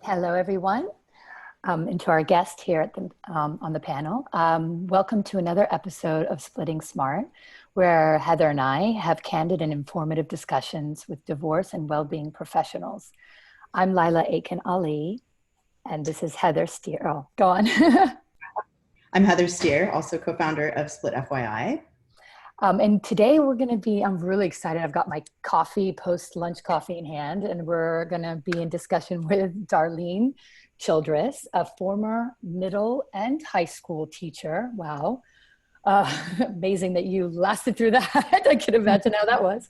Hello, everyone, and to our guest here on the panel. Welcome to another episode of Splitting Smart, where Heather and I have candid and informative discussions with divorce and well-being professionals. I'm Lila Aiken Ali, and this is Heather Steer. Oh, go on. I'm Heather Steer, also co-founder of Split FYI. And today I'm really excited. I've got my coffee, post-lunch coffee in hand, and we're going to be in discussion with Darlynn Childress, a former middle and high school teacher. Wow. Amazing that you lasted through that. I can imagine how that was.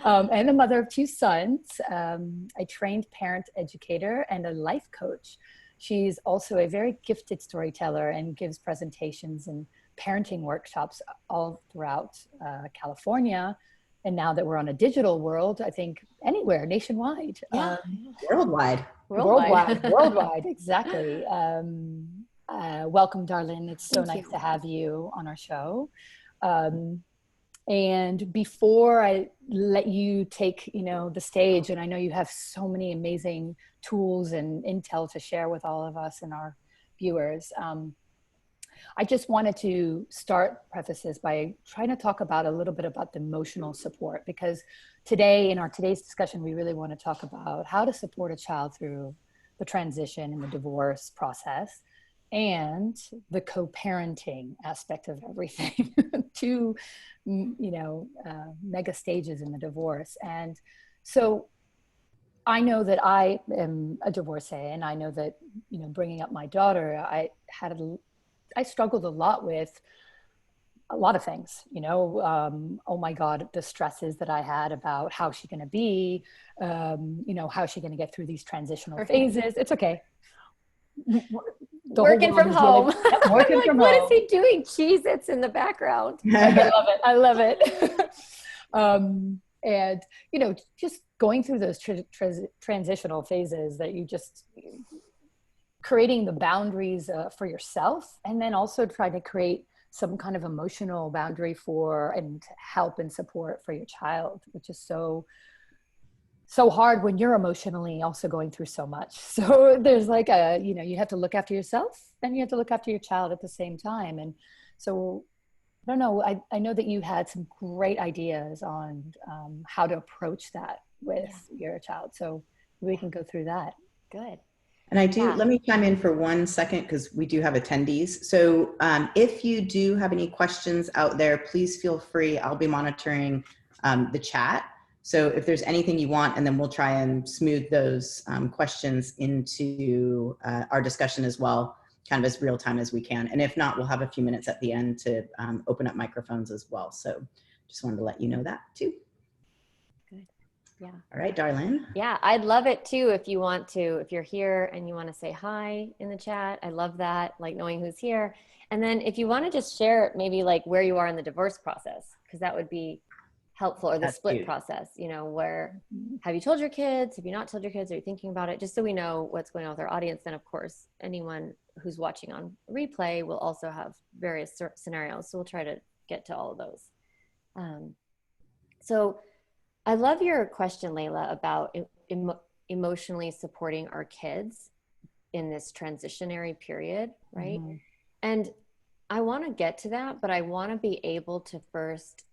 And a mother of two sons, a trained parent educator and a life coach. She's also a very gifted storyteller and gives presentations and parenting workshops all throughout California. And now that we're on a digital world, I think anywhere, nationwide. Yeah. Worldwide. Worldwide, exactly. Welcome, Darlynn. It's so nice to have you on our show. And before I let you take, the stage, and I know you have so many amazing tools and intel to share with all of us and our viewers, I just wanted to preface this by trying to talk about a little bit about the emotional support, because in today's discussion, we really want to talk about how to support a child through the transition and the divorce process and the co-parenting aspect of everything. Two, mega stages in the divorce. And so I know that I am a divorcee, and I know that, bringing up my daughter, I struggled a lot with a lot of things, oh my God, the stresses that I had about how's she going to be, how's she going to get through these transitional phases. It's okay. Working from home. Working from home. What is he doing? Cheez-Its in the background. I love it. And, just going through those transitional phases that you just creating the boundaries for yourself, and then also trying to create some kind of emotional boundary and help and support for your child, which is so hard when you're emotionally also going through so much. So there's like you have to look after yourself and you have to look after your child at the same time. And so I don't know, I know that you had some great ideas on how to approach that with your child. So we can go through that. Good. And let me chime in for 1 second because we do have attendees. So if you do have any questions out there, please feel free. I'll be monitoring the chat. So if there's anything you want, and then we'll try and smooth those questions into our discussion as well, kind of as real time as we can. And if not, we'll have a few minutes at the end to open up microphones as well. So just wanted to let you know that too. Yeah. All right, Darlynn. Yeah, I'd love it too if you're here and you want to say hi in the chat. I love that, like knowing who's here. And then if you want to just share maybe like where you are in the divorce process, because that would be helpful, or the split process, where have you told your kids? Have you not told your kids? Are you thinking about it? Just so we know what's going on with our audience. Then of course, anyone who's watching on replay will also have various scenarios. So we'll try to get to all of those. So I love your question, Layla, about emotionally supporting our kids in this transitionary period, right? Mm-hmm. And I want to get to that, but I want to be able to first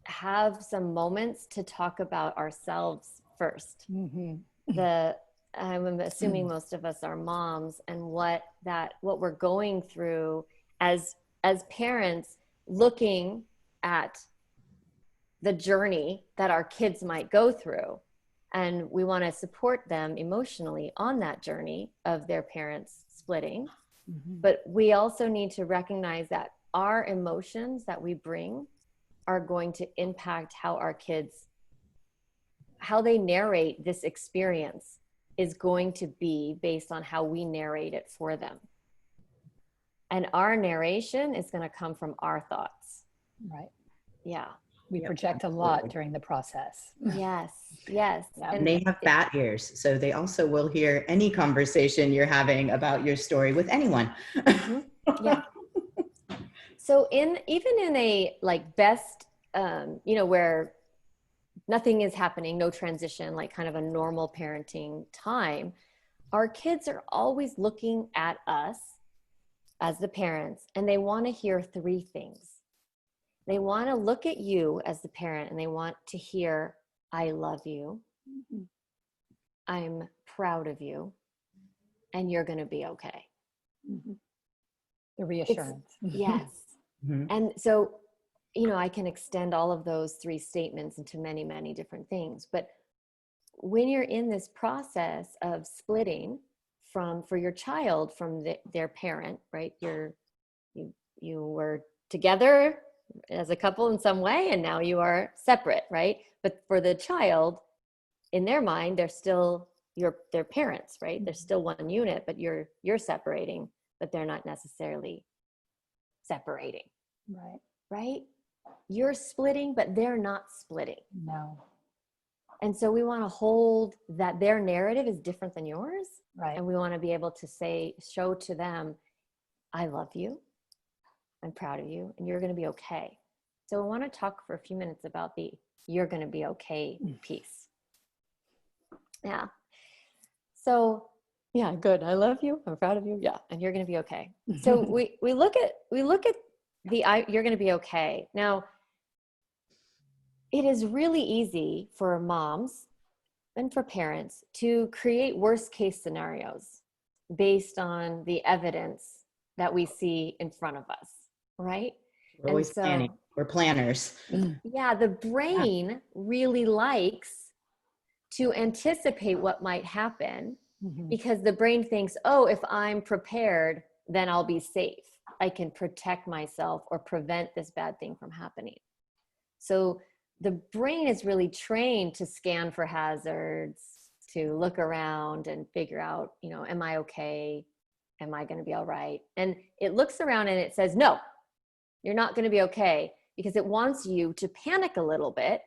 have some moments to talk about ourselves first. Mm-hmm. I'm assuming most of us are moms, and what we're going through as parents, looking at the journey that our kids might go through. And we want to support them emotionally on that journey of their parents splitting. Mm-hmm. But we also need to recognize that our emotions that we bring are going to impact how they narrate this experience is going to be based on how we narrate it for them. And our narration is going to come from our thoughts. Right. Yeah. We project a lot during the process. Yes. Yeah. And they have bat ears, so they also will hear any conversation you're having about your story with anyone. Mm-hmm. Yeah. So even in a like best, where nothing is happening, no transition, like kind of a normal parenting time, our kids are always looking at us as the parents, and they want to hear three things. They want to look at you as the parent and they want to hear, I love you, I'm proud of you, and you're going to be okay. The reassurance. Yes. And so, you know, I can extend all of those three statements into many, many different things. But when you're in this process of splitting for your child from their parent, right? You were together as a couple in some way, and now you are separate, right? But for the child, in their mind, they're still their parents, right? They're still one unit, but you're separating, but they're not necessarily separating. Right? You're splitting, but they're not splitting. No. And so we want to hold that their narrative is different than yours. Right. And we want to be able to show to them, I love you, I'm proud of you, and you're going to be okay. So I want to talk for a few minutes about the you're going to be okay piece. Yeah. So yeah, good. I love you. I'm proud of you. Yeah. And you're going to be okay. So we look at the you're going to be okay. Now, it is really easy for moms and for parents to create worst case scenarios based on the evidence that we see in front of us, right? We're always planning. We're planners. Yeah, the brain really likes to anticipate what might happen because the brain thinks, oh, if I'm prepared, then I'll be safe. I can protect myself or prevent this bad thing from happening. So the brain is really trained to scan for hazards, to look around and figure out, you know, am I okay? Am I going to be all right? And it looks around and it says, no, you're not going to be okay, because it wants you to panic a little bit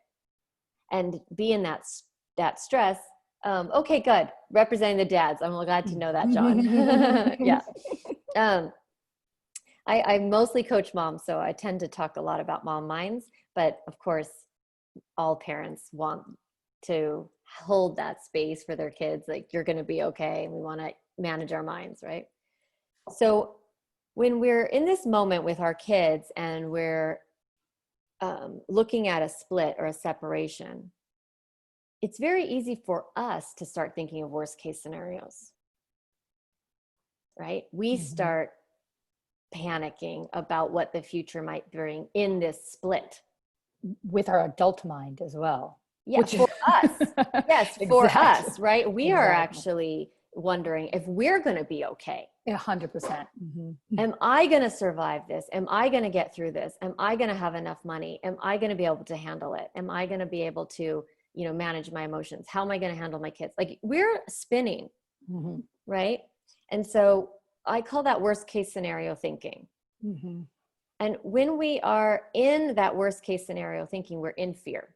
and be in that stress. Okay, good. Representing the dads. I'm glad to know that, John. Yeah. I mostly coach moms, so I tend to talk a lot about mom minds, but of course, all parents want to hold that space for their kids. Like, you're going to be okay. And we want to manage our minds, right? So when we're in this moment with our kids and we're looking at a split or a separation, it's very easy for us to start thinking of worst case scenarios, right? We start panicking about what the future might bring in this split. With our adult mind as well. Yeah, for us. Yes, for us, right? We are actually wondering if we're going to be okay. 100%. Am I going to survive this? Am I going to get through this? Am I going to have enough money? Am I going to be able to handle it? Am I going to be able to, you know, manage my emotions? How am I going to handle my kids? Like, we're spinning, right? And so I call that worst case scenario thinking. And when we are in that worst case scenario thinking, we're in fear.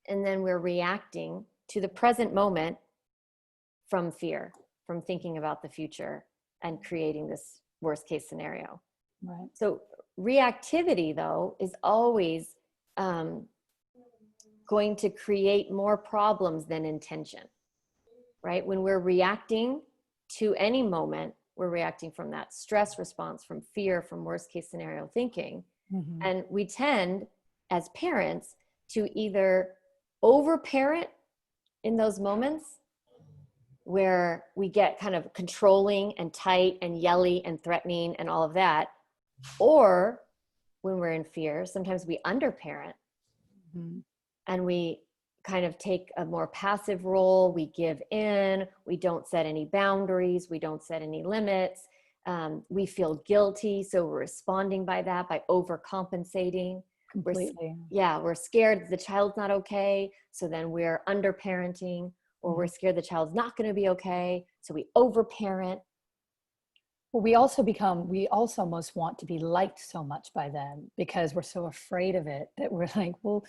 And then we're reacting to the present moment from fear, from thinking about the future and creating this worst case scenario. Right. So reactivity, though, is always going to create more problems than intention, right? When we're reacting to any moment, we're reacting from that stress response, from fear, from worst case scenario thinking. And we tend, as parents, to either over-parent in those moments where we get kind of controlling and tight and yelly and threatening and all of that. Or when we're in fear, sometimes we under-parent and we kind of take a more passive role. We give in, we don't set any boundaries, we don't set any limits. We feel guilty, so we're responding by that, by overcompensating. Completely. We're scared the child's not okay, so then we're under-parenting, or we're scared the child's not going to be okay, so we over-parent. Well, we also almost want to be liked so much by them because we're so afraid of it that we're like, well,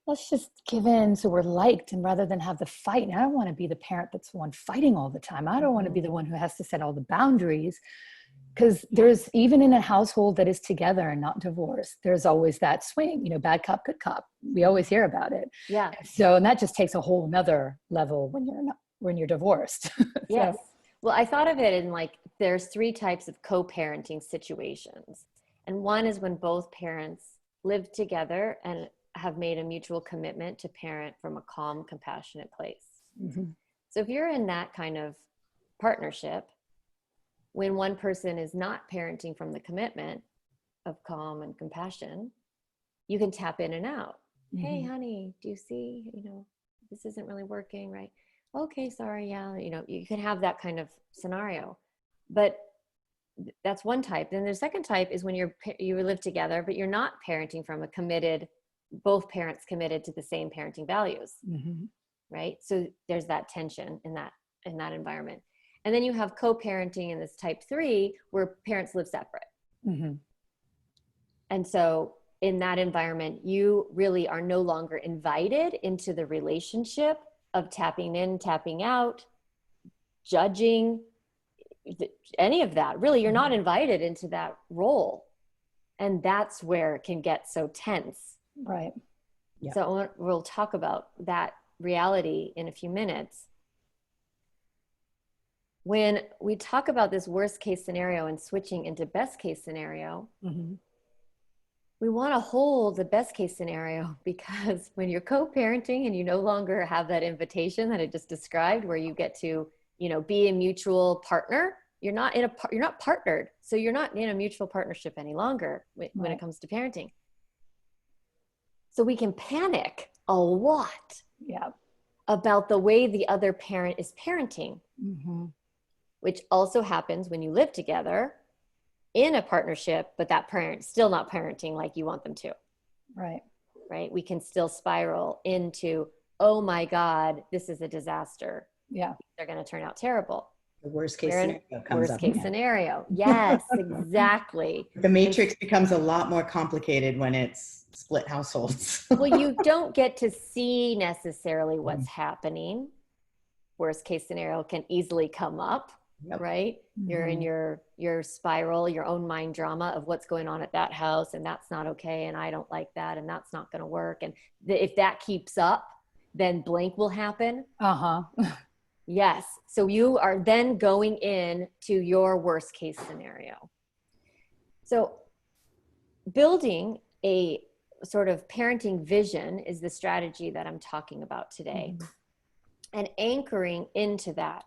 let's just give in so we're liked, and rather than have the fight. And I don't want to be the parent that's the one fighting all the time. I don't want to be the one who has to set all the boundaries, because there's, even in a household that is together and not divorced, there's always that swing, you know, bad cop, good cop. We always hear about it. Yeah. So, and that just takes a whole nother level when you're not, when you're divorced. Yes. Well, I thought of it in like, there's 3 types of co-parenting situations. And one is when both parents live together and have made a mutual commitment to parent from a calm, compassionate place. Mm-hmm. So if you're in that kind of partnership, when one person is not parenting from the commitment of calm and compassion, you can tap in and out. Mm-hmm. Hey, honey, do you see, this isn't really working, right? Okay, sorry, yeah, you can have that kind of scenario. But that's one type. Then the second type is when you live together, but you're not parenting from a committed, both parents committed to the same parenting values, mm-hmm. right? So there's that tension in that environment. And then you have co-parenting in this type 3, where parents live separate. Mm-hmm. And so in that environment, you really are no longer invited into the relationship of tapping in, tapping out, judging, any of that. Really, you're not invited into that role. And that's where it can get so tense. Right. Yeah. So we'll talk about that reality in a few minutes. When we talk about this worst case scenario and switching into best case scenario, mm-hmm. we want to hold the best case scenario, because when you're co-parenting and you no longer have that invitation that I just described, where you get to, be a mutual partner, you're not partnered. So you're not in a mutual partnership any longer when it comes to parenting. So we can panic a lot about the way the other parent is parenting, mm-hmm. which also happens when you live together in a partnership, but that parent's still not parenting like you want them to. Right. We can still spiral into, oh my God, this is a disaster. Yeah. They're going to turn out terrible. The worst case scenario comes up. Worst case scenario. Yes, exactly. The matrix becomes a lot more complicated when it's split households. Well, you don't get to see necessarily what's happening. Worst case scenario can easily come up. Yep. Right? Mm-hmm. You're in your spiral, your own mind drama of what's going on at that house, and that's not okay, and I don't like that, and that's not going to work. And if that keeps up, then blank will happen. Yes. So you are then going in to your worst case scenario. So building a sort of parenting vision is the strategy that I'm talking about today, mm-hmm. and anchoring into that.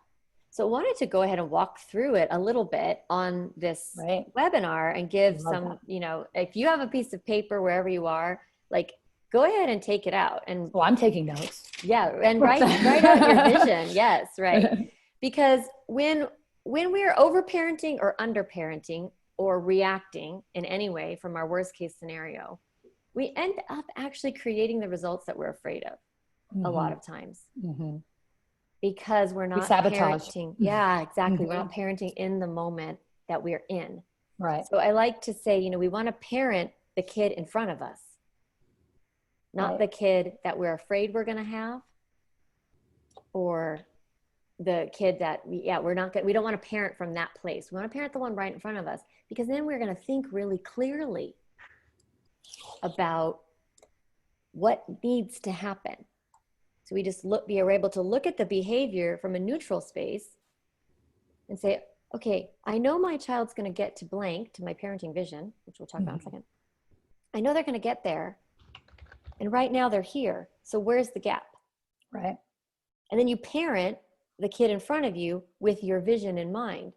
So I wanted to go ahead and walk through it a little bit on this webinar and give some, if you have a piece of paper wherever you are, like, go ahead and take it out. And I'm taking notes. Yeah. And write out your vision. Yes. Right. Because when we are over-parenting or under-parenting or reacting in any way from our worst case scenario, we end up actually creating the results that we're afraid of, mm-hmm. a lot of times. Mm-hmm. Because we're not parenting. Yeah, exactly. Mm-hmm. We're not parenting in the moment that we're in. Right. So I like to say, we want to parent the kid in front of us, not the kid that we're afraid we're going to have, or the kid that we don't want to parent from that place. We want to parent the one right in front of us, because then we're going to think really clearly about what needs to happen. So we just are able to look at the behavior from a neutral space and say, okay, I know my child's going to get to blank, to my parenting vision, which we'll talk about in a second. I know they're going to get there. And right now they're here. So where's the gap? Right. And then you parent the kid in front of you with your vision in mind,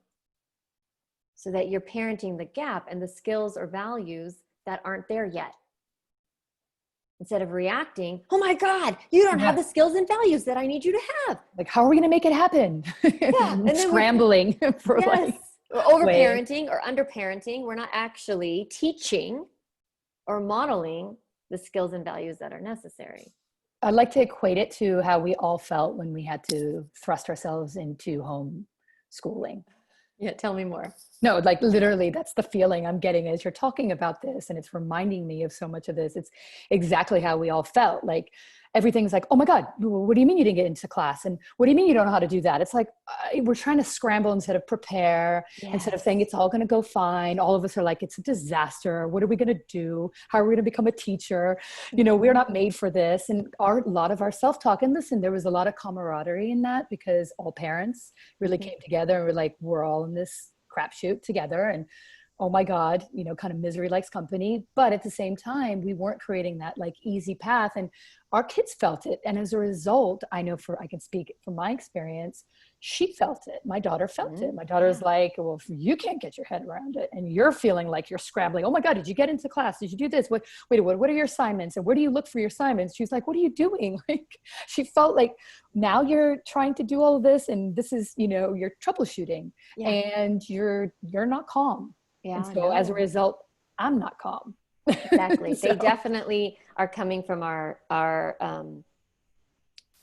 so that you're parenting the gap and the skills or values that aren't there yet. Instead of reacting, oh my God, you don't have the skills and values that I need you to have. Like, how are we going to make it happen? Yeah. And then scrambling for over-parenting or under-parenting. We're not actually teaching or modeling the skills and values that are necessary. I'd like to equate it to how we all felt when we had to thrust ourselves into home schooling. Yeah, tell me more. No, like literally, that's the feeling I'm getting as you're talking about this, and it's reminding me of so much of this. It's exactly how we all felt. Like, everything's like, oh my God, what do you mean you didn't get into class? And what do you mean you don't know how to do that? It's like, we're trying to scramble instead of prepare, instead of saying it's all going to go fine. All of us are like, it's a disaster. What are we going to do? How are we going to become a teacher? You know, we're not made for this. And a lot of our self-talk, and listen, there was a lot of camaraderie in that because all parents really came together and were like, we're all in this crapshoot together. And oh my God, you know, kind of misery likes company. But at the same time, we weren't creating that like easy path, and our kids felt it. And as a result, I know I can speak from my experience, she felt it. My daughter felt it. My daughter's like, well, if you can't get your head around it and you're feeling like you're scrambling, oh my God, did you get into class? Did you do this? What are your assignments? And where do you look for your assignments? She's like, what are you doing? Like, she felt like now you're trying to do all of this, and this is, you know, you're troubleshooting and you're not calm. Yeah. And so as a result, I'm not calm. Exactly. So. They definitely are coming from our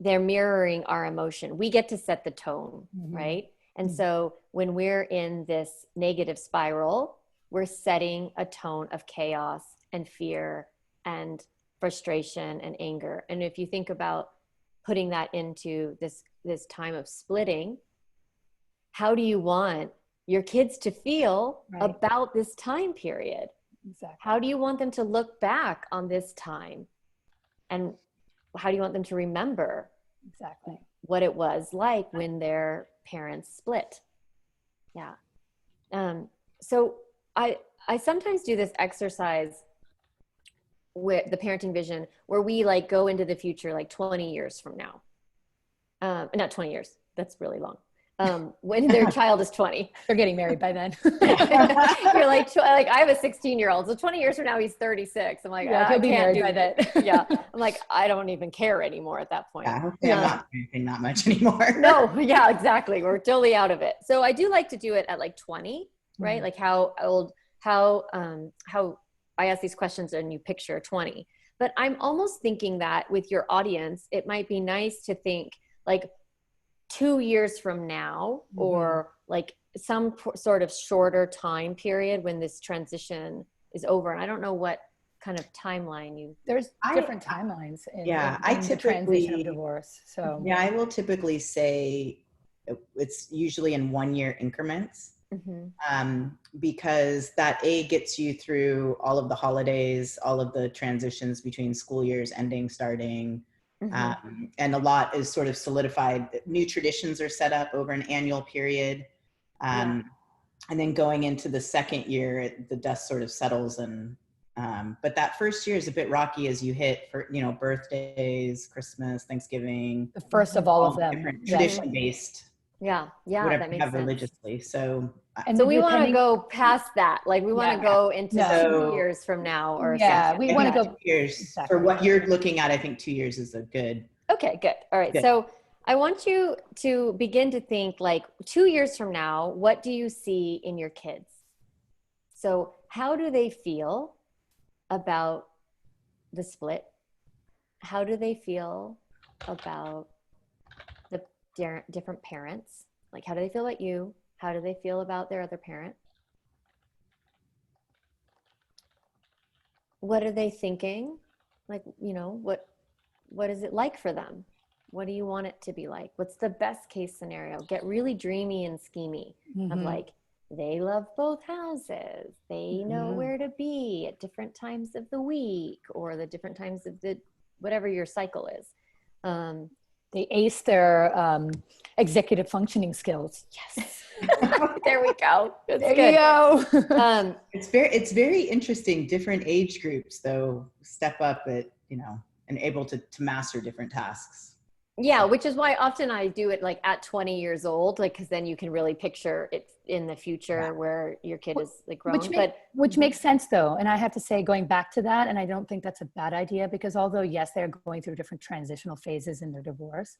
they're mirroring our emotion. We get to set the tone, right? And so when we're in this negative spiral, we're setting a tone of chaos and fear and frustration and anger. And if you think about putting that into this time of splitting, how do you want your kids to feel about this time period? Exactly. How do you want them to look back on this time? And how do you want them to remember what it was like when their parents split? Yeah. So I sometimes do this exercise with the parenting vision where we like go into the future, like 20 years from now. Not 20 years. That's really long. When their child is 20. They're getting married by then. You're like I have a 16-year-old. So 20 years from now, he's 36. I'm like, he'll be married by then. Yeah. I'm like, I don't even care anymore at that point. Yeah, hopefully I'm not parenting not much anymore. No, yeah, exactly. We're totally out of it. So I do like to do it at like 20, right? Like how I ask these questions and you picture 20. But I'm almost thinking that with your audience, it might be nice to think like 2 years from now, or like some sort of shorter time period when this transition is over. And I don't know what kind of timeline there's different timelines in I the transition of divorce. So yeah, I will typically say it's usually in 1 year increments. Because that gets you through all of the holidays, all of the transitions between school years ending, starting. And a lot is sort of solidified. New traditions are set up over an annual period. And then going into the second year, the dust sort of settles. And but that first year is a bit rocky as you hit for, you know, birthdays, Christmas, Thanksgiving. The first of all of them. Different tradition-based. Yeah, whatever that you makes have sense. religiously. So we want to go past that. Like we want to go into 2 years from now or something. We want to go 2 years for what you're looking at. I think 2 years is a good. Okay, good. All right. Good. So I want you to begin to think like 2 years from now, what do you see in your kids? So how do they feel about the split? How do they feel about the different parents? Like, how do they feel about you? How do they feel about their other parent? What are they thinking? Like, you know, what is it like for them? What do you want it to be like? What's the best case scenario? Get really dreamy and schemy of like, they love both houses. They know where to be at different times of the week or the different times of the, whatever your cycle is. They ace their executive functioning skills. Yes. There we go. That's there good. You go. It's very interesting. Different age groups though step up at, you know, and able to master different tasks. Yeah, which is why often I do it like at 20 years old, like, because then you can really picture it in the future where your kid is like grown. Which makes sense though. And I have to say, going back to that, and I don't think that's a bad idea, because although yes, they're going through different transitional phases in their divorce,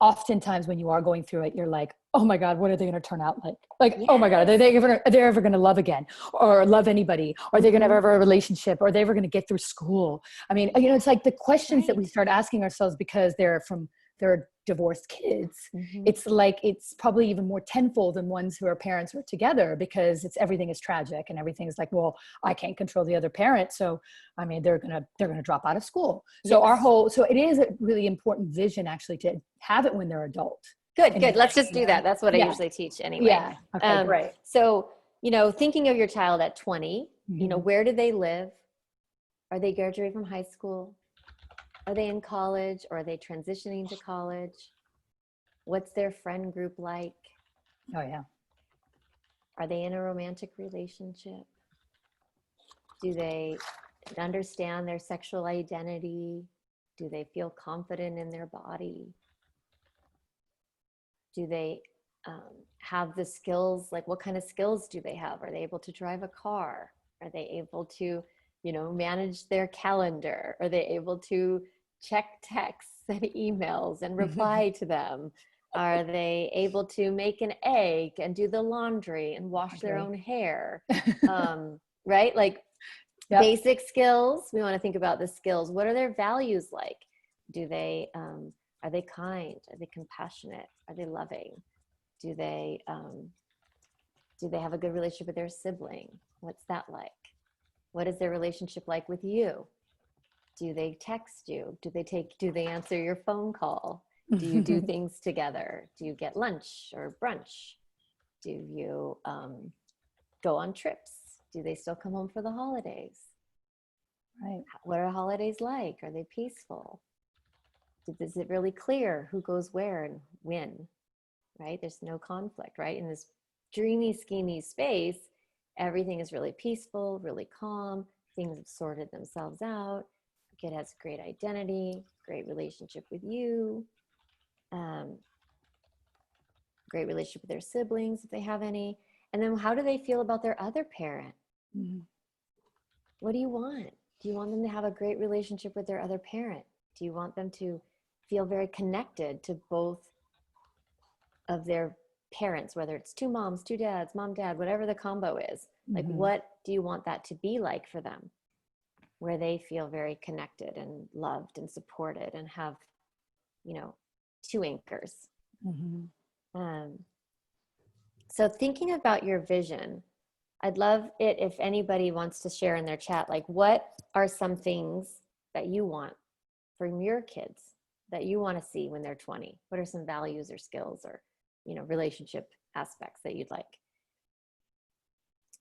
oftentimes when you are going through it, you're like, oh my God, what are they going to turn out like? Like, oh my God, are they ever going to love again or love anybody? Are they going to ever have a relationship? Are they ever going to get through school? I mean, you know, it's like the questions that we start asking ourselves because they're divorced kids, it's like, it's probably even more tenfold than ones who are parents who are together, because everything is tragic and everything is like, well, I can't control the other parent. So, I mean, they're going to drop out of school. So so it is a really important vision actually to have it when they're adult. Good. Let's just do that. That's what I usually teach anyway. Yeah. Okay, great. So, thinking of your child at 20, where do they live? Are they graduating from high school? Are they in college, or are they transitioning to college? What's their friend group like? Oh, yeah. Are they in a romantic relationship? Do they understand their sexual identity? Do they feel confident in their body? Do they have the skills? Like, what kind of skills do they have? Are they able to drive a car? Are they able to, manage their calendar? Are they able to check texts and emails and reply to them? Are they able to make an egg and do the laundry and wash their own hair? Right? Like, basic skills. We want to think about the skills. What are their values like? Do they, are they kind? Are they compassionate? Are they loving? Do they have a good relationship with their sibling? What's that like? What is their relationship like with you? Do they text you? Do they answer your phone call? Do you do things together? Do you get lunch or brunch? Do you go on trips? Do they still come home for the holidays? Right. What are holidays like? Are they peaceful? Is it really clear who goes where and when? Right? There's no conflict, right? In this dreamy, schemy space, everything is really peaceful, really calm. Things have sorted themselves out. The kid has great identity, great relationship with you, great relationship with their siblings if they have any. And then how do they feel about their other parent? What do you want? Do you want them to have a great relationship with their other parent? Do you want them to feel very connected to both of their parents, whether it's two moms, two dads, mom, dad, whatever the combo is? Like, what do you want that to be like for them, where they feel very connected and loved and supported and have, two anchors? So thinking about your vision, I'd love it if anybody wants to share in their chat, like, what are some things that you want from your kids that you want to see when they're 20? What are some values or skills or, relationship aspects that you'd like?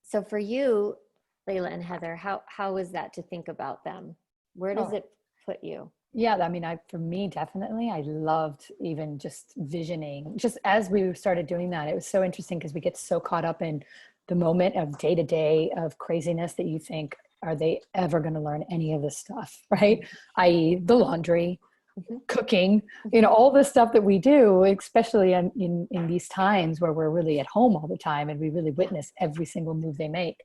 So for you, Layla and Heather, how is that to think about them? Where does it put you? Yeah, I mean, for me, definitely, I loved even just visioning. Just as we started doing that, it was so interesting because we get so caught up in the moment of day to day of craziness that you think, are they ever going to learn any of this stuff, right? I.e. the laundry, cooking, all the stuff that we do, especially in these times where we're really at home all the time and we really witness every single move they make.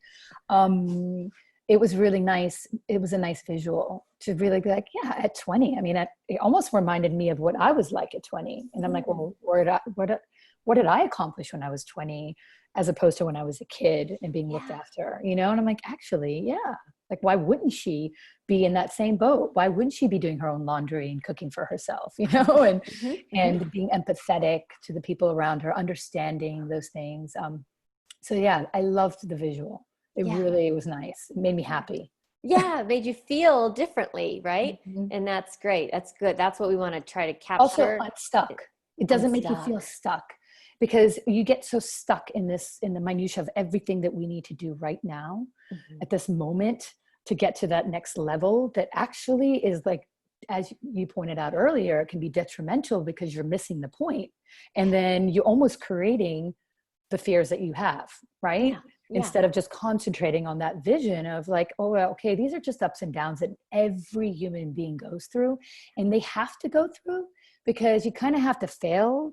It was really nice. It was a nice visual to really be like, yeah, at 20, I mean, it almost reminded me of what I was like at 20. And I'm like, well, what did I accomplish when I was 20 as opposed to when I was a kid and being looked after, and I'm like, actually, yeah. Like, why wouldn't she be in that same boat? Why wouldn't she be doing her own laundry and cooking for herself, and being empathetic to the people around her, understanding those things. So yeah, I loved the visual. It really was nice. It made me happy. Yeah, it made you feel differently, right? And that's great. That's good. That's what we want to try to capture. Also unstuck. It doesn't make you feel stuck, because you get so stuck in the minutia of everything that we need to do right now at this moment to get to that next level, that actually is, like, as you pointed out earlier, it can be detrimental because you're missing the point. And then you're almost creating the fears that you have, right? Instead of just concentrating on that vision of like, oh, okay, these are just ups and downs that every human being goes through, and they have to go through, because you kind of have to fail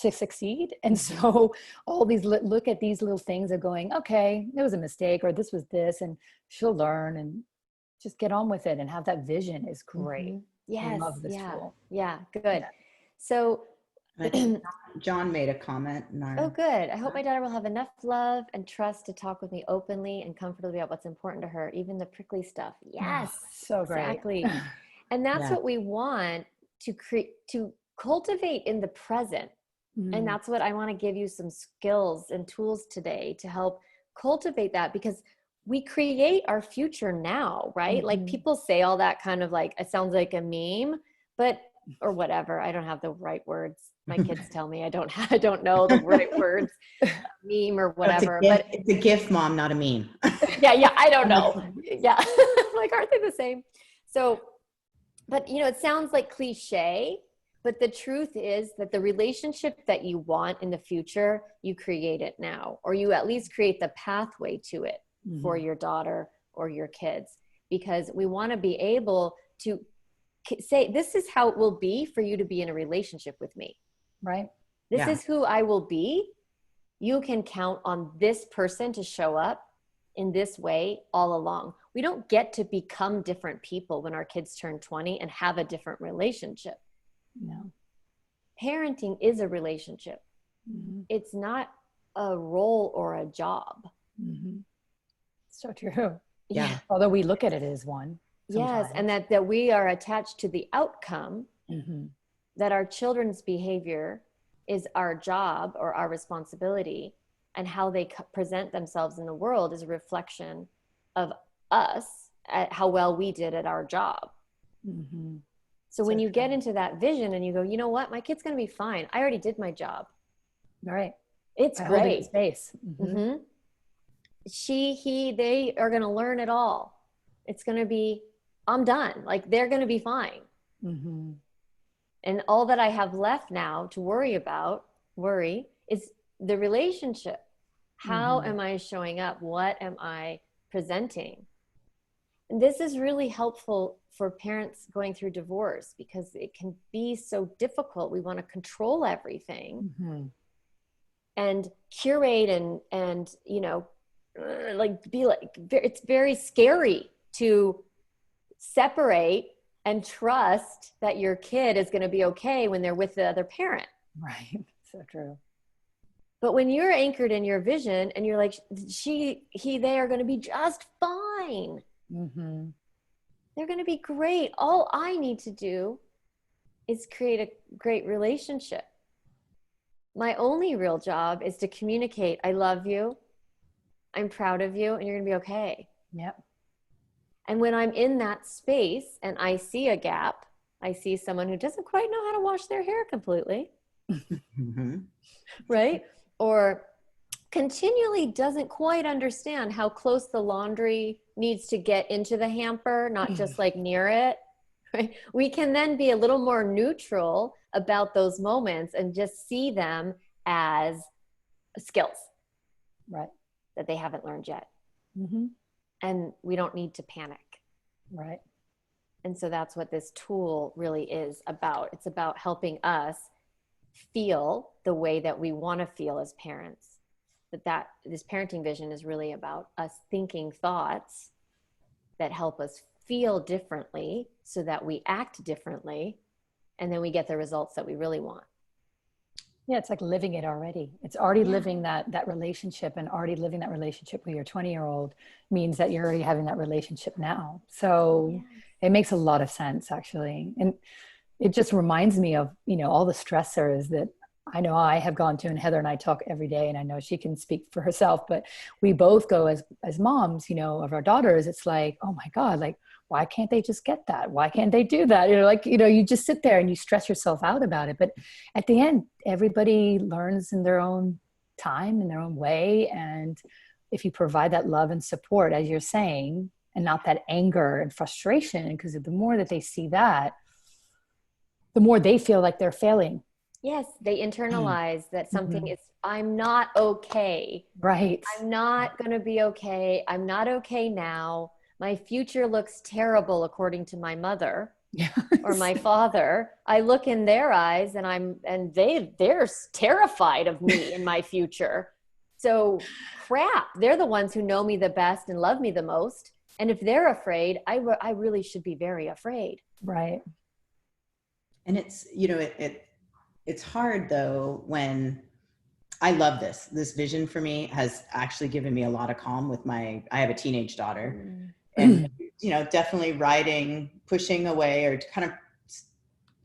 to succeed. And so all these, look at these little things of going, okay, there was a mistake, or this was this, and she'll learn, and just get on with it and have that vision is great. Yes. I love this tool. Yeah. Good. So John made a comment. Oh, good. I hope my daughter will have enough love and trust to talk with me openly and comfortably about what's important to her, even the prickly stuff. Yes. So great. Exactly. And that's what we want to cultivate in the present. And that's what I want to give you some skills and tools today to help cultivate that, because we create our future now, right? Like people say all that kind of like, it sounds like a meme, but, or whatever. I don't have the right words. My kids tell me I don't know the right words, meme or whatever. But it's a GIF, Mom, not a meme. Yeah. I don't know. Yeah. Like, aren't they the same? So, but it sounds like cliche, but the truth is that the relationship that you want in the future, you create it now, or you at least create the pathway to it for your daughter or your kids, because we want to be able to say, this is how it will be for you to be in a relationship with me. Right. This is who I will be. You can count on this person to show up in this way all along. We don't get to become different people when our kids turn 20 and have a different relationship. No. Parenting is a relationship. It's not a role or a job. So true. Yeah. Although we look at it as one. Sometimes. Yes. And that we are attached to the outcome, that our children's behavior is our job or our responsibility, and how they present themselves in the world is a reflection of us, at how well we did at our job. So when you get into that vision and you go, you know what, my kid's going to be fine. I already did my job. Right. It's great. Space. They are going to learn it all. It's going to be, I'm done. Like, they're going to be fine. And all that I have left now to worry is the relationship. How am I showing up? What am I presenting? And this is really helpful for parents going through divorce, because it can be so difficult. We want to control everything and curate and it's very scary to separate and trust that your kid is going to be okay when they're with the other parent. Right. So true. But when you're anchored in your vision and you're like, they are going to be just fine. They're going to be great. All I need to do is create a great relationship. My only real job is to communicate, I love you, I'm proud of you, and you're going to be okay. Yep. And when I'm in that space and I see a gap, I see someone who doesn't quite know how to wash their hair completely, right? Or continually doesn't quite understand how close the laundry needs to get into the hamper, not just like near it, right? We can then be a little more neutral about those moments and just see them as skills, right, that they haven't learned yet. And we don't need to panic. Right. And so that's what this tool really is about. It's about helping us feel the way that we want to feel as parents. That this parenting vision is really about us thinking thoughts that help us feel differently so that we act differently, and then we get the results that we really want. Yeah, it's like living it already. It's already living that relationship, and already living that relationship with your 20-year-old means that you're already having that relationship now. So it makes a lot of sense, actually. And it just reminds me of, all the stressors that I know I have gone to, and Heather and I talk every day, and I know she can speak for herself, but we both go as moms, of our daughters. It's like, oh my God, like, why can't they just get that? Why can't they do that? You just sit there and you stress yourself out about it. But at the end, everybody learns in their own time, in their own way. And if you provide that love and support, as you're saying, and not that anger and frustration, because the more that they see that, the more they feel like they're failing. Yes, they internalize that something is, I'm not okay. Right. I'm not going to be okay. I'm not okay now. My future looks terrible according to my mother or my father. I look in their eyes and they're terrified of me in my future. So crap, they're the ones who know me the best and love me the most. And if they're afraid, I really should be very afraid. Right. And it's, it's hard though, when I love this vision for me has actually given me a lot of calm I have a teenage daughter, and, definitely pushing away or kind of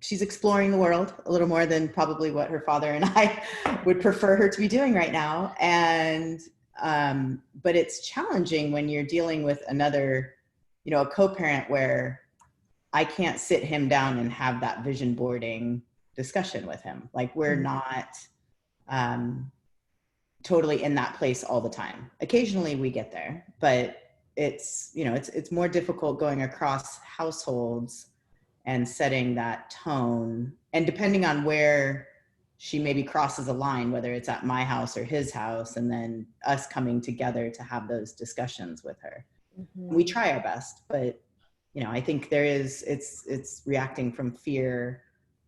she's exploring the world a little more than probably what her father and I would prefer her to be doing right now. And, but it's challenging when you're dealing with another, you know, a co-parent where I can't sit him down and have that vision boarding discussion with him. Like we're not totally in that place all the time. Occasionally we get there, but it's, you know, it's more difficult going across households and setting that tone. And depending on where she maybe crosses a line, whether it's at my house or his house, and then us coming together to have those discussions with her. We try our best, but you know, I think there is, it's reacting from fear,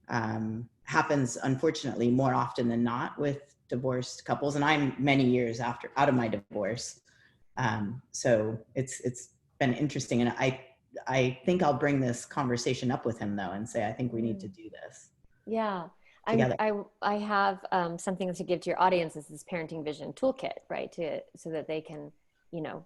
happens unfortunately more often than not with divorced couples. And I'm many years out of my divorce. So it's been interesting. And I think I'll bring this conversation up with him though, and say, I think we need to do this. Yeah. Together. I have something to give to your audience. This is parenting vision toolkit, right? So that they can, you know,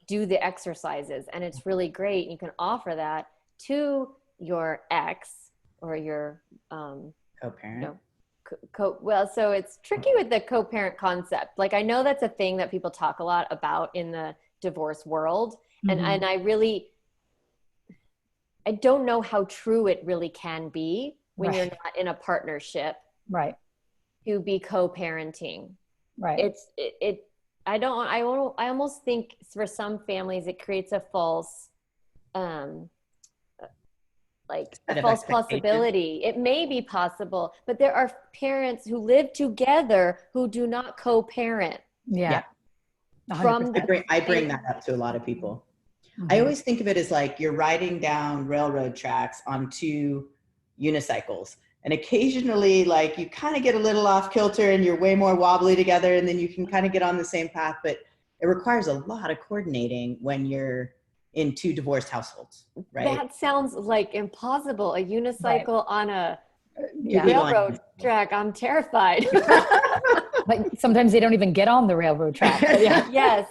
do the exercises, and it's really great. You can offer that to your ex or your Co-parent. You know, well, so it's tricky with the co-parent concept. Like I know that's a thing that people talk a lot about in the divorce world, and I don't know how true it really can be when you're not in a partnership, right, to be co-parenting. Right. I almost think for some families it creates a false, like a false possibility. It may be possible, but there are parents who live together who do not co-parent. Yeah. I bring that up to a lot of people. I always think of it as like you're riding down railroad tracks on two unicycles. And occasionally, like you kind of get a little off kilter and you're way more wobbly together, and then you can kind of get on the same path. But it requires a lot of coordinating when you're in two divorced households, right? That sounds like impossible. A unicycle on a railroad track. I'm terrified. Like sometimes they don't even get on the railroad track. Yes.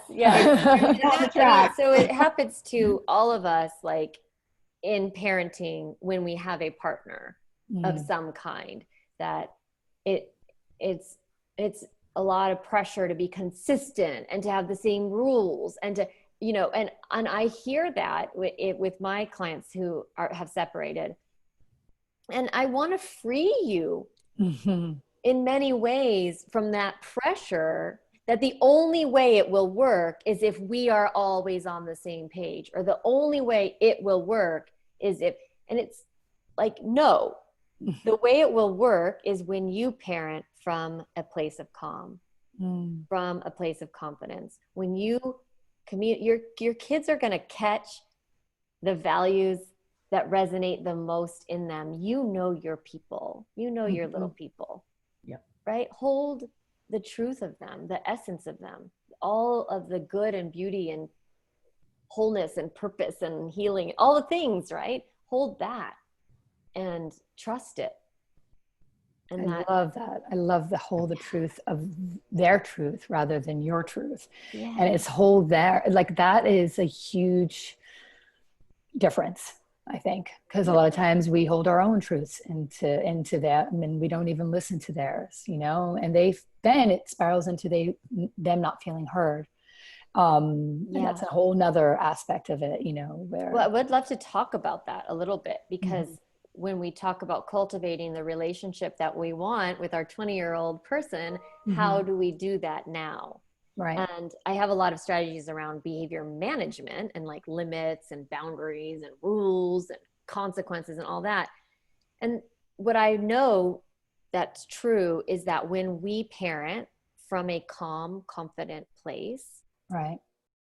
So it happens to all of us, like in parenting, when we have a partner of some kind, that it's a lot of pressure to be consistent and to have the same rules, and to, you know, and I hear that with my clients who have separated, and I want to free you in many ways from that pressure, that the only way it will work is if we are always on the same page, or the only way it will work is if, and it's like, no, the way it will work is when you parent from a place of calm, from a place of confidence. When you your kids are going to catch the values that resonate the most in them. You know your people, you know your little people, right? Hold the truth of them, the essence of them, all of the good and beauty and wholeness and purpose and healing, all the things, right? Hold that and trust it. And I love that. I love the hold the truth of their truth rather than your truth. Yeah. And it's hold there. Like that is a huge difference, I think, because a lot of times we hold our own truths into that, and we don't even listen to theirs, you know, and then it spirals into them not feeling heard. And that's a whole nother aspect of it, you know, well, I would love to talk about that a little bit, because when we talk about cultivating the relationship that we want with our 20-year-old person, how do we do that now? Right. And I have a lot of strategies around behavior management and like limits and boundaries and rules and consequences and all that. And what I know that's true is that when we parent from a calm, confident place, right,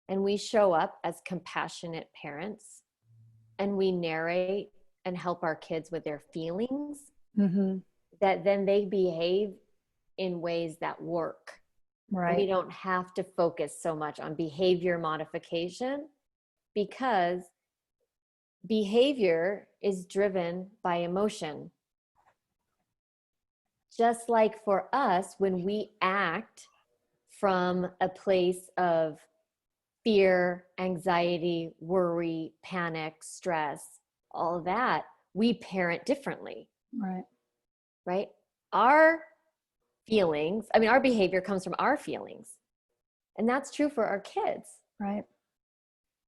and we show up as compassionate parents, and we narrate and help our kids with their feelings, that then they behave in ways that work. Right. We don't have to focus so much on behavior modification, because behavior is driven by emotion. Just like for us, when we act from a place of fear, anxiety, worry, panic, stress, all of that, we parent differently. Right. right? Our feelings, I mean, our behavior comes from our feelings. And that's true for our kids. Right.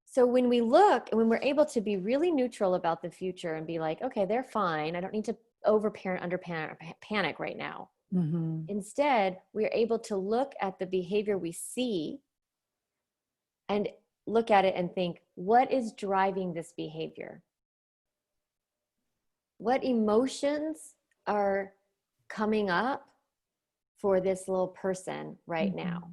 So when we look and when we're able to be really neutral about the future and be like, okay, they're fine. I don't need to overparent, underparent, or panic right now. Mm-hmm. Instead, we are able to look at the behavior we see and look at it and think, what is driving this behavior? What emotions are coming up for this little person right Mm-hmm. now?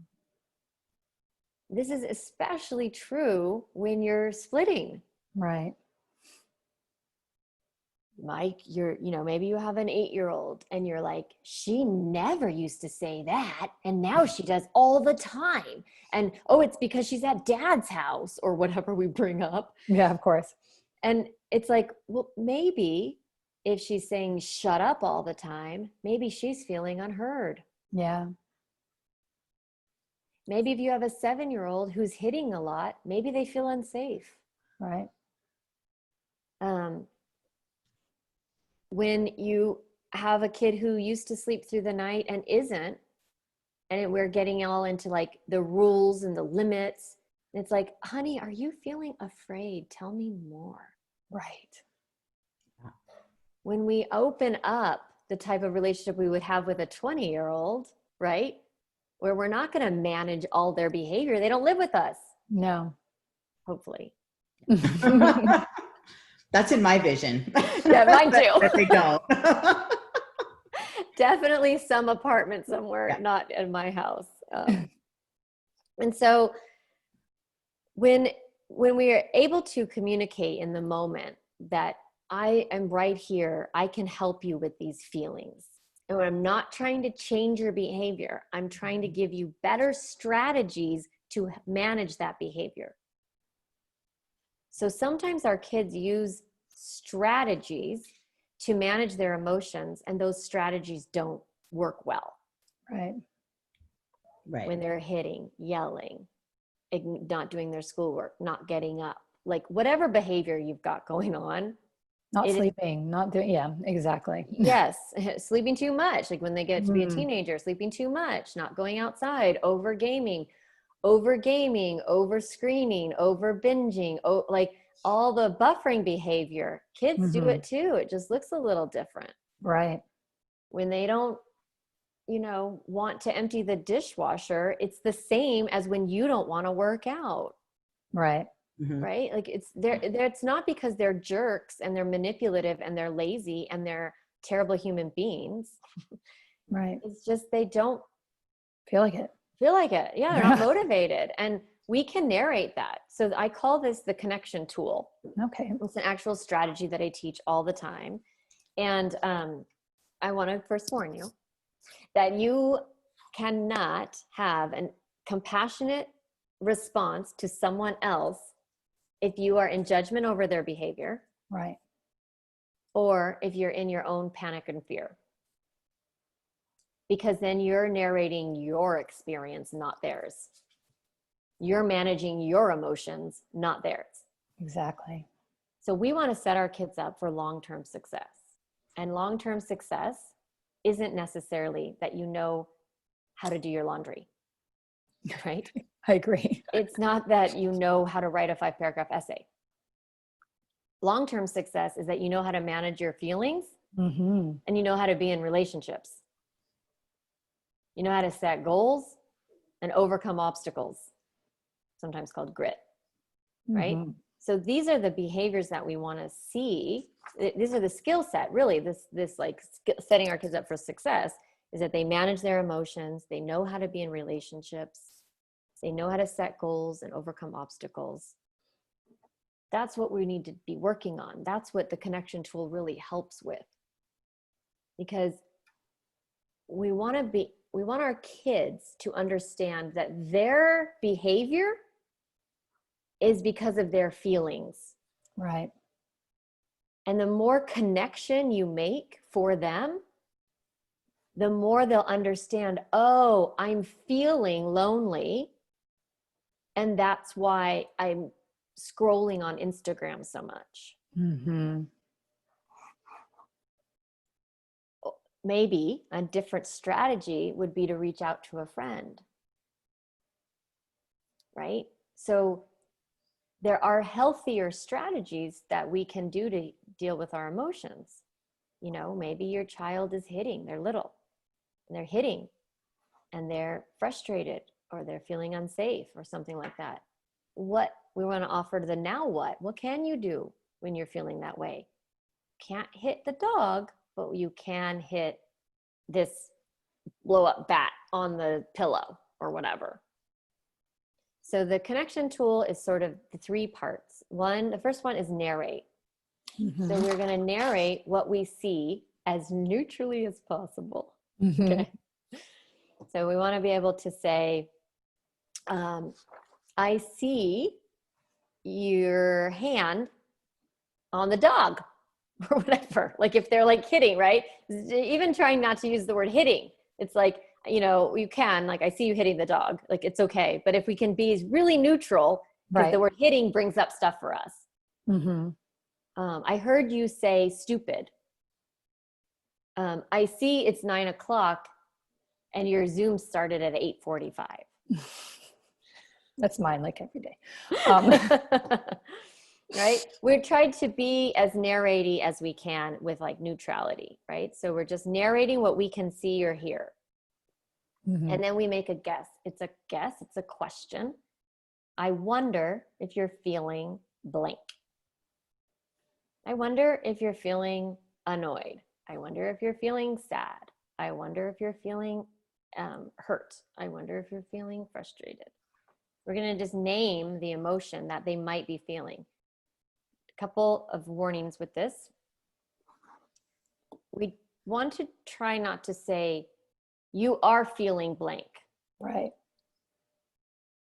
This is especially true when you're splitting. Right. Mike, maybe you have an 8-year-old and you're like, she never used to say that. And now she does all the time. And, oh, it's because she's at dad's house or whatever we bring up. Yeah, of course. And it's like, well, maybe if she's saying shut up all the time, maybe she's feeling unheard. Yeah. Maybe if you have a 7-year-old who's hitting a lot, maybe they feel unsafe. Right. When you have a kid who used to sleep through the night and isn't, and we're getting all into like the rules and the limits, and it's like, honey, are you feeling afraid? Tell me more. Right. When we open up the type of relationship we would have with a 20-year-old, right? Where we're not going to manage all their behavior. They don't live with us. No. Hopefully. That's in my vision. Yeah, mine too. that they don't. Definitely some apartment somewhere, Yeah. not in my house. And so when we are able to communicate in the moment that I am right here, I can help you with these feelings. And I'm not trying to change your behavior. I'm trying to give you better strategies to manage that behavior. So sometimes our kids use strategies to manage their emotions, and those strategies don't work well. Right. Right. When they're hitting, yelling, not doing their schoolwork, not getting up, like whatever behavior you've got going on. Not sleeping, not doing, yeah, exactly. Yes. Sleeping too much. Like when they get to be a teenager, sleeping too much, not going outside, over gaming, over screening, over binging, like all the buffering behavior. Kids do it too. It just looks a little different. Right. When they don't, want to empty the dishwasher, it's the same as when you don't want to work out. Right. Right? Like it's not because they're jerks and they're manipulative and they're lazy and they're terrible human beings. Right. It's just they don't feel like it. Yeah, they're not motivated. And we can narrate that. So I call this the connection tool. Okay. It's an actual strategy that I teach all the time. And I want to first warn you that you cannot have a compassionate response to someone else if you are in judgment over their behavior. Right. Or if you're in your own panic and fear. Because then you're narrating your experience, not theirs. You're managing your emotions, not theirs. Exactly. So we want to set our kids up for long-term success. And long-term success isn't necessarily that you know how to do your laundry, right? I agree. It's not that you know how to write a 5-paragraph essay. Long-term success is that you know how to manage your feelings and you know how to be in relationships. You know how to set goals and overcome obstacles, sometimes called grit, right? So these are the behaviors that we want to see. These are the skill set, really. This like setting our kids up for success is that they manage their emotions. They know how to be in relationships. They know how to set goals and overcome obstacles. That's what we need to be working on. That's what the connection tool really helps with. Because we want our kids to understand that their behavior is because of their feelings. Right. And the more connection you make for them, the more they'll understand, oh, I'm feeling lonely. And that's why I'm scrolling on Instagram so much. maybe a different strategy would be to reach out to a friend, right? So there are healthier strategies that we can do to deal with our emotions. You know, maybe your child is hitting, they're little, and they're hitting, and they're frustrated, or they're feeling unsafe, or something like that. What we want to offer to the now what can you do when you're feeling that way? Can't hit the dog, but you can hit this blow up bat on the pillow or whatever. So the connection tool is sort of the three parts. The first one is narrate. Mm-hmm. So we're going to narrate what we see as neutrally as possible. Mm-hmm. Okay. So we want to be able to say, I see your hand on the dog or whatever. Like if they're like hitting, right? Even trying not to use the word hitting. It's like, you know, you can, like, I see you hitting the dog. Like, it's okay. But if we can be really neutral, because the word hitting brings up stuff for us. Mm-hmm. I heard you say stupid. I see it's 9 o'clock and your Zoom started at 8:45. That's mine, like every day. Right? We're trying to be as narraty as we can with like neutrality, right? So we're just narrating what we can see or hear. Mm-hmm. And then we make a guess. It's a guess. It's a question. I wonder if you're feeling blank. I wonder if you're feeling annoyed. I wonder if you're feeling sad. I wonder if you're feeling hurt. I wonder if you're feeling frustrated. We're going to just name the emotion that they might be feeling. A couple of warnings with this. We want to try not to say, you are feeling blank. Right.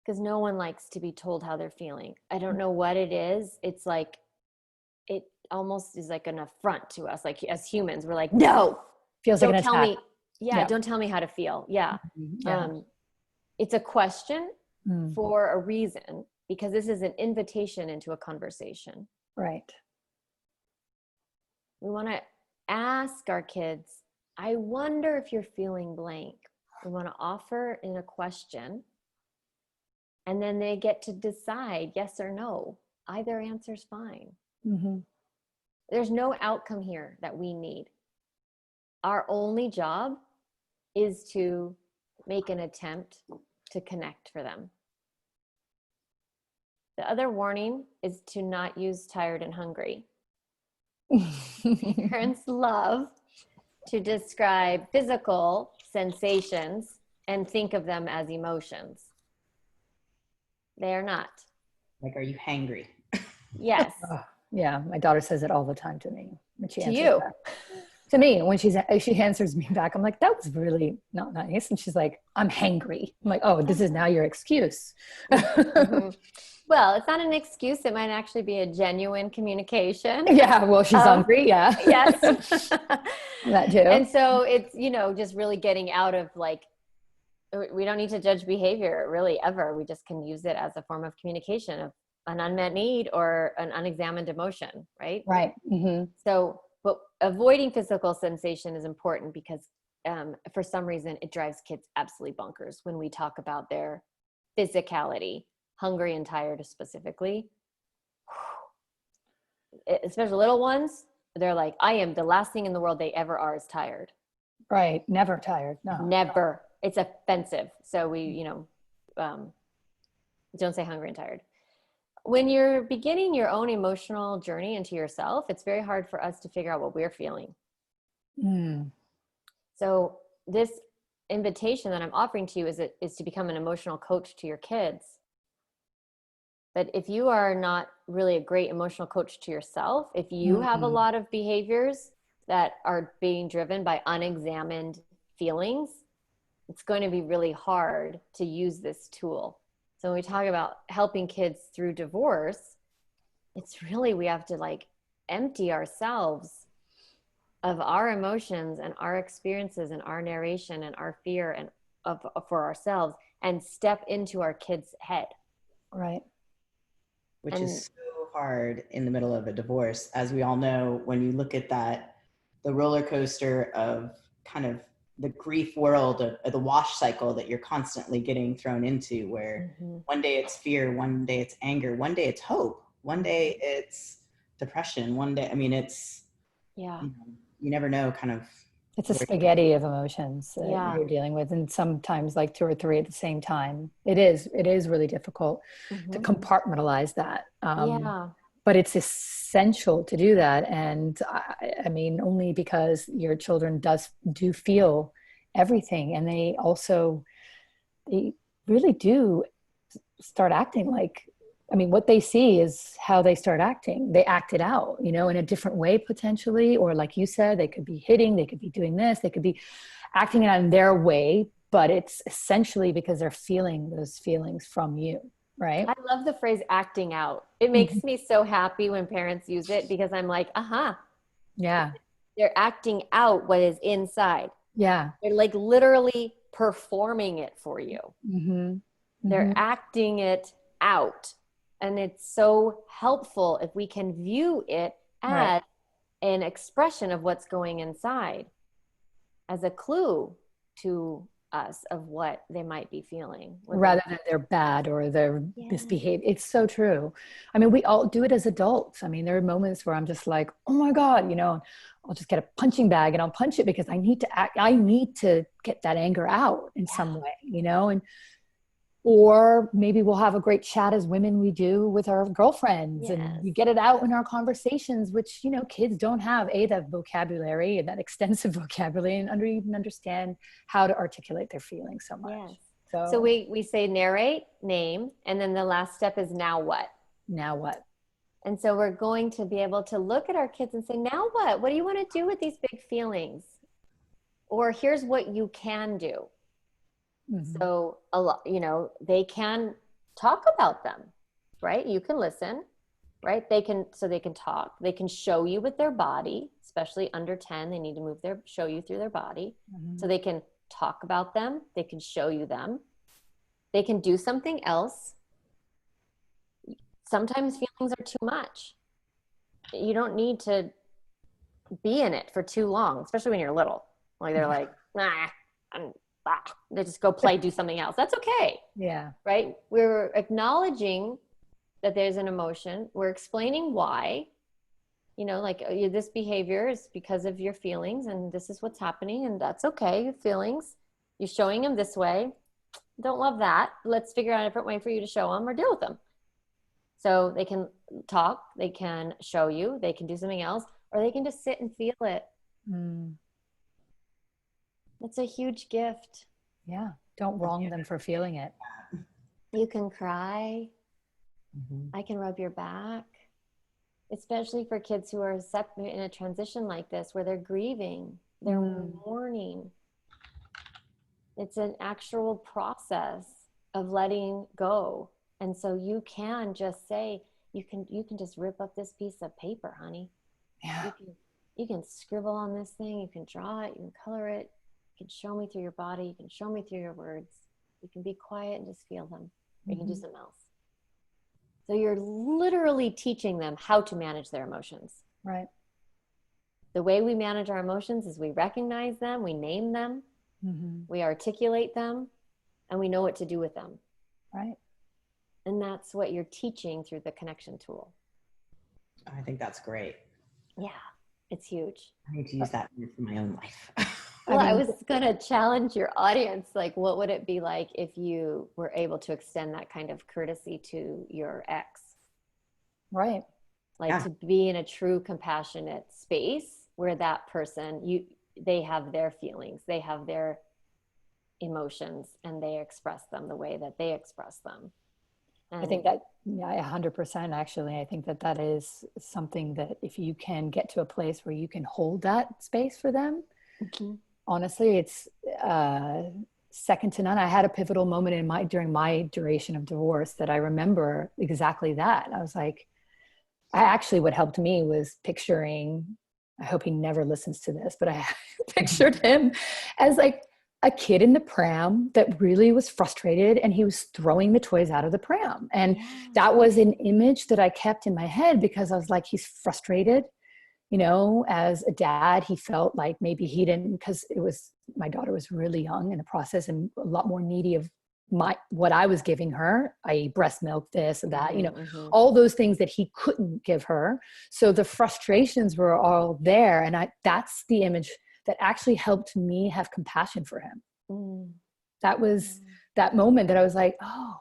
Because no one likes to be told how they're feeling. I don't know what it is. It's like, it almost is like an affront to us. Like as humans, we're like, no, feels like an tell attack. me. Yeah, don't tell me how to feel. Yeah. Yeah. It's a question for a reason, because this is an invitation into a conversation. Right. We want to ask our kids, I wonder if you're feeling blank. We want to offer in a question, and then they get to decide yes or no. Either answer's fine. Mm-hmm. There's no outcome here that we need. Our only job is to make an attempt to connect for them. The other warning is to not use tired and hungry. Parents love to describe physical sensations and think of them as emotions. They are not. Like, are you hangry? Yes. Yeah, my daughter says it all the time to me when she answers you. back. To me, when she answers me back, I'm like, that was really not nice. And she's like, I'm hangry. I'm like, oh, this is now your excuse. Mm-hmm. Well, it's not an excuse. It might actually be a genuine communication. Yeah, well, she's hungry. Yeah. Yes. That too. And so it's, just really getting out of like, we don't need to judge behavior really ever. We just can use it as a form of communication of an unmet need or an unexamined emotion, right? Right. Mm-hmm. So, but avoiding physical sensation is important because for some reason it drives kids absolutely bonkers when we talk about their physicality, hungry and tired specifically. Especially little ones, they're like, I am the last thing in the world they ever are is tired. Right. Never tired. No. Never. It's offensive. So we, don't say hungry and tired. When you're beginning your own emotional journey into yourself, it's very hard for us to figure out what we're feeling. So this invitation that I'm offering to you is to become an emotional coach to your kids. But if you are not really a great emotional coach to yourself, if you have a lot of behaviors that are being driven by unexamined feelings, it's going to be really hard to use this tool. So when we talk about helping kids through divorce, it's really, we have to like empty ourselves of our emotions and our experiences and our narration and our fear and for ourselves and step into our kid's head. Right. Which is so hard in the middle of a divorce. As we all know, when you look at that, the roller coaster of kind of the grief world of the wash cycle that you're constantly getting thrown into, where one day it's fear, one day it's anger, one day it's hope, one day it's depression, one day, I mean, it's, you know, you never know kind of. It's a spaghetti of emotions that you're dealing with, and sometimes like 2 or 3 at the same time. It is really difficult to compartmentalize that. But it's essential to do that. And I mean, only because your children do feel everything. And they really do start acting like, I mean, what they see is how they start acting. They act it out, you know, in a different way potentially. Or like you said, they could be hitting, they could be doing this, they could be acting it out in their way, but it's essentially because they're feeling those feelings from you. Right. I love the phrase acting out. It makes me so happy when parents use it, because I'm like, yeah, they're acting out what is inside. Yeah. They're like literally performing it for you. They're acting it out. And it's so helpful if we can view it as an expression of what's going inside, as a clue to us of what they might be feeling, rather than they're bad or they're misbehaved. It's so true. I mean, we all do it as adults. I mean, there are moments where I'm just like, oh my God, you know, I'll just get a punching bag and I'll punch it because I need to act. I need to get that anger out in some way, you know, or maybe we'll have a great chat as women we do with our girlfriends, and we get it out in our conversations, which, you know, kids don't have that vocabulary and that extensive vocabulary and even understand how to articulate their feelings so much. So we say narrate, name, and then the last step is now what? Now what? And so we're going to be able to look at our kids and say, now what? What do you want to do with these big feelings? Or here's what you can do. So a lot, you know, they can talk about them, right? You can listen, right? They can talk, they can show you with their body, especially under 10, they need to show you through their body. So they can talk about them. They can show you them. They can do something else. Sometimes feelings are too much. You don't need to be in it for too long, especially when you're little. Like they're like, they just go play, do something else. That's okay. Yeah. Right? We're acknowledging that there's an emotion. We're explaining why, you know, like this behavior is because of your feelings and this is what's happening, and that's okay. Your feelings, you're showing them this way. Don't love that. Let's figure out a different way for you to show them or deal with them. So they can talk, they can show you, they can do something else, or they can just sit and feel it. It's a huge gift. Yeah. Don't wrong them for feeling it. You can cry. I can rub your back, especially for kids who are in a transition like this, where they're grieving, they're mourning. It's an actual process of letting go. And so you can just say, you can just rip up this piece of paper, honey. Yeah. You can scribble on this thing. You can draw it. You can color it. You can show me through your body. You can show me through your words. You can be quiet and just feel them. Or you can do something else. So you're literally teaching them how to manage their emotions. Right. The way we manage our emotions is we recognize them, we name them, we articulate them, and we know what to do with them. Right. And that's what you're teaching through the connection tool. I think that's great. Yeah, it's huge. I need to use that for my own life. Well, I was going to challenge your audience. Like, what would it be like if you were able to extend that kind of courtesy to your ex? Right. Like to be in a true compassionate space where that person, they have their feelings, they have their emotions, and they express them the way that they express them. And I think that, 100% actually. I think that is something that if you can get to a place where you can hold that space for them, honestly, it's second to none. I had a pivotal moment during my duration of divorce that I remember exactly that. I was like, what helped me was picturing, I hope he never listens to this, but I pictured him as like a kid in the pram that really was frustrated, and he was throwing the toys out of the pram. And that was an image that I kept in my head because I was like, he's frustrated. you know, as a dad, he felt like maybe he didn't, because my daughter was really young in the process and a lot more needy of what I was giving her, i.e. breast milk, this and that, you know, all those things that he couldn't give her. So the frustrations were all there. And that's the image that actually helped me have compassion for him. That was that moment that I was like, oh,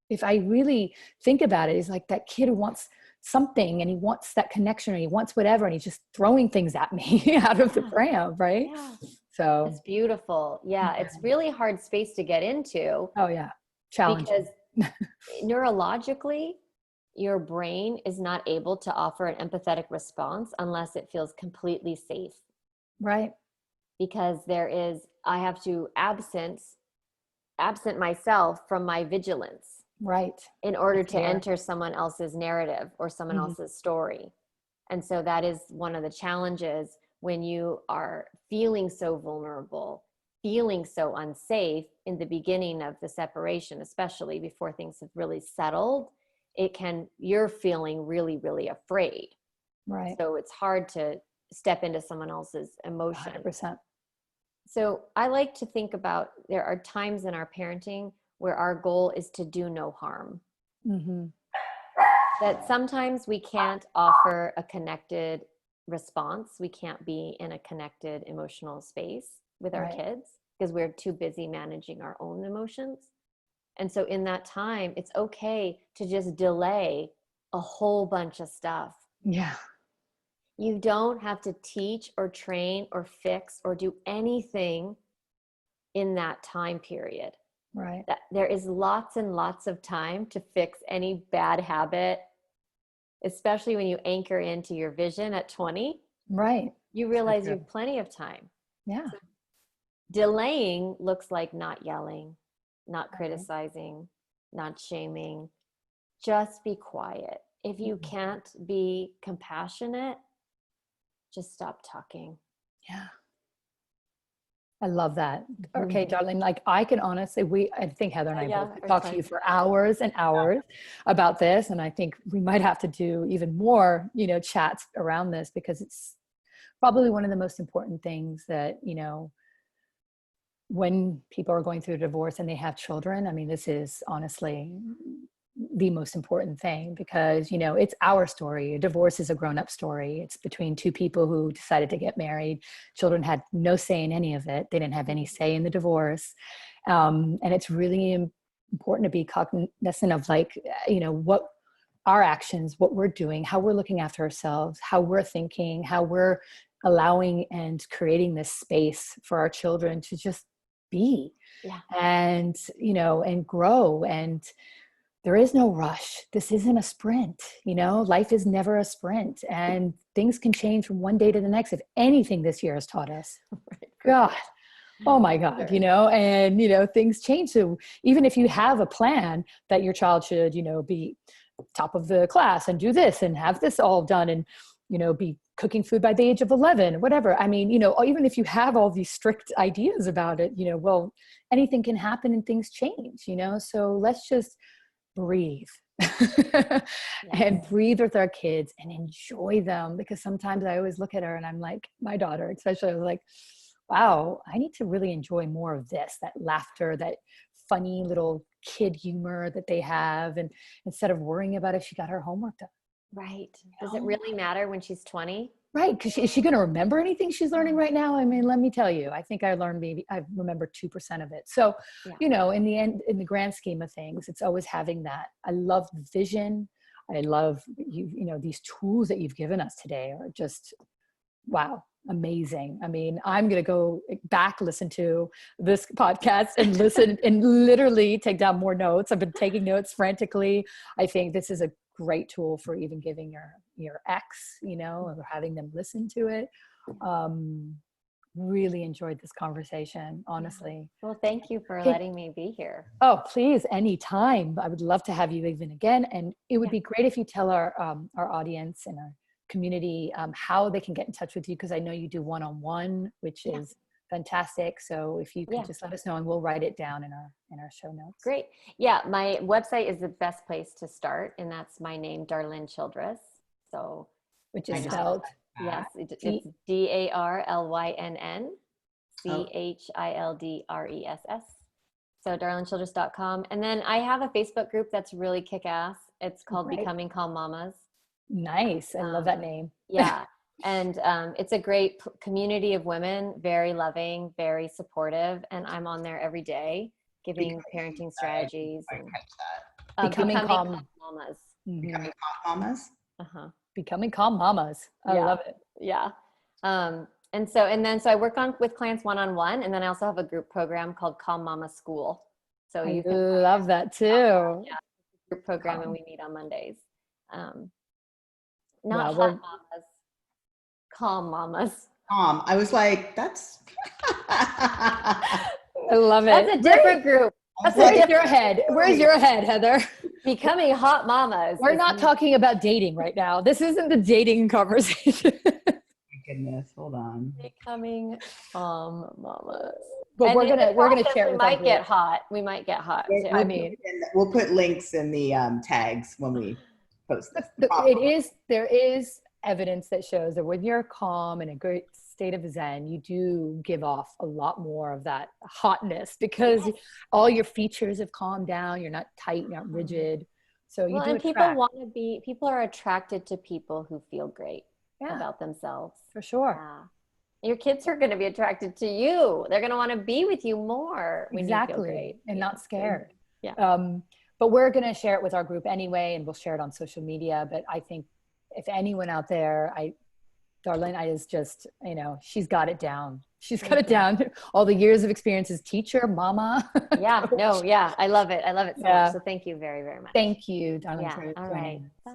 if I really think about it, it's like that kid who wants something and he wants that connection or he wants whatever, and he's just throwing things at me out of the pram, right? Yeah. So it's beautiful. Yeah. It's really hard space to get into. Oh yeah. Challenging. Because neurologically, your brain is not able to offer an empathetic response unless it feels completely safe. Right. Because I have to absent myself from my vigilance. Right. In order to enter someone else's narrative or someone else's story. And so that is one of the challenges when you are feeling so vulnerable, feeling so unsafe in the beginning of the separation, especially before things have really settled. You're feeling really, really afraid. Right. So it's hard to step into someone else's emotion. 100%. So I like to think about, there are times in our parenting where our goal is to do no harm. That sometimes we can't offer a connected response. We can't be in a connected emotional space with our kids because we're too busy managing our own emotions. And so in that time, it's okay to just delay a whole bunch of stuff. Yeah. You don't have to teach or train or fix or do anything in that time period. Right. That there is lots and lots of time to fix any bad habit, especially when you anchor into your vision at 20. Right. You realize you have plenty of time. Yeah. So delaying looks like not yelling, not criticizing, not shaming. Just be quiet. If you can't be compassionate, just stop talking. Yeah. I love that. Okay, Darlene, like I can honestly, I think Heather and I both could talk to you for hours and hours about this. And I think we might have to do even more, you know, chats around this, because it's probably one of the most important things that, you know, when people are going through a divorce and they have children, I mean, this is honestly the most important thing, because, you know, it's our story. A divorce is a grown-up story. It's between two people who decided to get married. Children had no say in any of it. They didn't have any say in the divorce. And it's really important to be cognizant of, like, you know, what our actions, what we're doing, how we're looking after ourselves, how we're thinking, how we're allowing and creating this space for our children to just be and, you know, and grow. And there is no rush. This isn't a sprint, you know, life is never a sprint, and things can change from one day to the next. If anything this year has taught us, God, oh my God, you know, and, you know, things change. So even if you have a plan that your child should, you know, be top of the class and do this and have this all done and, you know, be cooking food by the age of 11, whatever. I mean, you know, even if you have all these strict ideas about it, you know, well, anything can happen and things change, you know, so let's just breathe and breathe with our kids and enjoy them. Because sometimes I always look at her and I'm like, my daughter especially, I was like, wow, I need to really enjoy more of this, that laughter, that funny little kid humor that they have, and instead of worrying about if she got her homework done. Right. Does it really matter when she's 20? Right. Because is she going to remember anything she's learning right now? I mean, let me tell you, I think I remember 2% of it. So, you know, in the end, in the grand scheme of things, it's always having that. I love the vision. I love you know, these tools that you've given us today are just, wow, amazing. I mean, I'm going to go back, listen to this podcast and listen and literally take down more notes. I've been taking notes frantically. I think this is a great tool for even giving your ex, you know, or having them listen to it. Really enjoyed this conversation, honestly. Well, thank you for letting me be here. Oh, please, anytime. I would love to have you even again. And it would be great if you tell our audience and our community how they can get in touch with you, because I know you do one-on-one, which is fantastic. So if you could just let us know, and we'll write it down in our show notes. Great. Yeah, my website is the best place to start, and that's my name, Darlynn Childress. So which is spelled Yes, it's DarlynnChildress. So darlynnchildress.com. And then I have a Facebook group that's really kick-ass. It's called Becoming Calm Mamas. Nice. I love that name. Yeah. And it's a great community of women, very loving, very supportive. And I'm on there every day giving parenting strategies. Becoming Calm Mamas. Becoming Calm Mamas? Uh-huh. Becoming Calm Mamas. I love it. Yeah. And so I work with clients one-on-one, and then I also have a group program called Calm Mama School. So I love that too. Yeah, group program, and we meet on Mondays. Not Well, hot mamas, calm mamas. I was like, that's. I love it. That's a different group. Where's your head? Where's your head, Heather? Becoming hot mamas. We're not talking about dating right now. This isn't the dating conversation. Goodness, hold on. Becoming calm mamas. But we're gonna share it with we might get hot. We might get hot too. I mean, we'll put links in the tags when we post this. There is evidence that shows that when you're calm and a great state of zen, you do give off a lot more of that hotness because all your features have calmed down. You're not tight, you're not rigid. So you do attract. People are attracted to people who feel great about themselves. For sure. Yeah. Your kids are going to be attracted to you. They're going to want to be with you more when you feel great. And not scared. Yeah. But we're going to share it with our group anyway, and we'll share it on social media. But I think if anyone out there, Darlynn is just, she's got it down. She's got it down. All the years of experience as teacher, mama. I love it. I love it so much. So thank you very, very much. Thank you, Darlynn. Yeah. All right. Bye.